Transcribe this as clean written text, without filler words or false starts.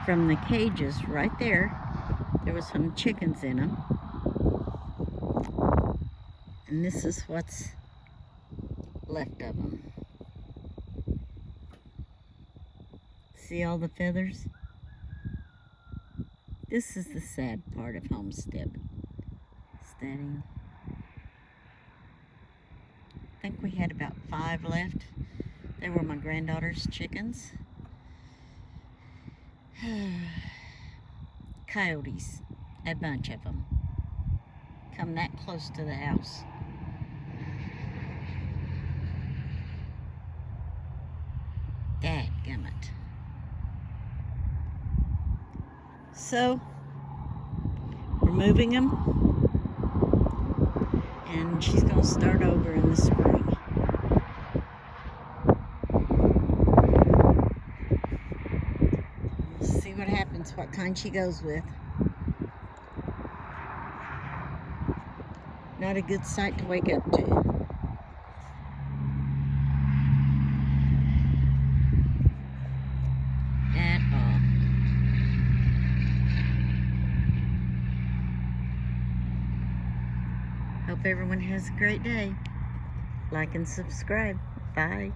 from the cages right there. There was some chickens in them. And this is what's left of them. See all the feathers? This is the sad part of homesteading. I think we had about 5 left. They were my granddaughter's chickens. Coyotes, a bunch of them, come that close to the house. Dadgummit. So, we're moving them, and she's going to start over in the spring. We'll see what happens, what kind she goes with. Not a good sight to wake up to. At all. Hope everyone has a great day. Like and subscribe. Bye.